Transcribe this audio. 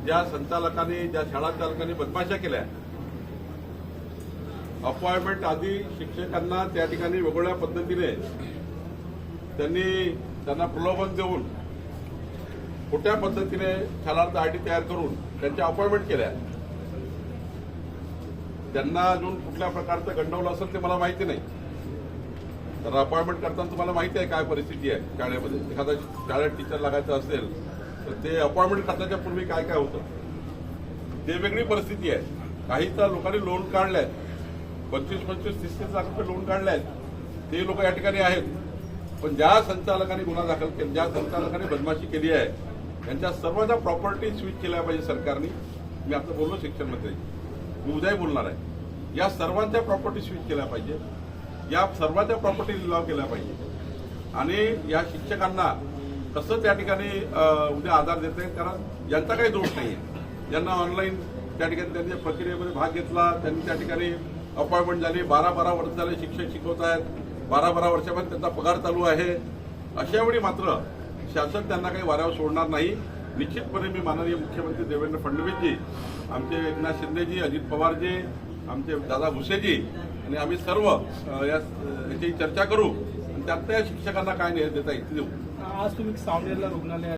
ज्या संचालकांनी ज्या शाळा चालकांनी बदमाशा केल्या, अपॉइंटमेंट आधी शिक्षकांना त्या ठिकाणी वेगवेगळ्या पद्धतीने त्यांना प्रलोभन देऊन खोट्या पद्धतीने शाळांचा आयडी तयार करून त्यांच्या अपॉइंटमेंट केल्या. त्यांना अजून कुठल्या प्रकारचं गंडवलं असेल ते मला माहिती नाही. तर अपॉइंटमेंट करताना तुम्हाला माहिती आहे काय परिस्थिती आहे शाळेमध्ये. एखादा शाळेत टीचर लागायचं असेल तर ते अपॉइंटमेंट करण्याच्या पूर्वी काय काय होतं ते वेगळी परिस्थिती आहे. काही तर लोकांनी लोन काढले, 25-30 लाख रुपये लोन काढले आहेत, ते लोक या ठिकाणी आहेत. पण ज्या संचालकांनी गुन्हा दाखल केला, ज्या संचालकांनी बदमाशी केली आहे, त्यांच्या सर्वांच्या प्रॉपर्टी स्विच केल्या पाहिजे सरकारने. मी आता बोललो शिक्षण मंत्री, मी उद्याही बोलणार आहे. या सर्वांच्या प्रॉपर्टी स्विच केल्या पाहिजे, या सर्वांच्या प्रॉपर्टी लिलाव केल्या पाहिजे. आणि या शिक्षकांना कसं त्या ठिकाणी उद्या आधार देता येईल, कारण यांचा काही दोष नाही आहे. ज्यांना ऑनलाईन त्या ठिकाणी त्यांच्या प्रक्रियेमध्ये भाग घेतला, त्यांनी त्या ठिकाणी अपॉइंटमेंट झाली, 12-12 वर्ष झाले शिक्षक शिकवत आहेत, 12-12 वर्षापर्यंत त्यांचा पगार चालू आहे. अशा वेळी मात्र शासन त्यांना काही वाऱ्यावर सोडणार नाही. निश्चितपणे मी माननीय मुख्यमंत्री देवेंद्र फडणवीसजी, आमचे एकनाथ शिंदेजी, अजित पवारजी, आमचे दादा भुसेजी आणि आम्ही सर्व याची चर्चा करू आणि त्यात त्या शिक्षकांना काय न्याय देता येईल ते देऊ. आज तुम्ही सावनेरला रुग्णालयात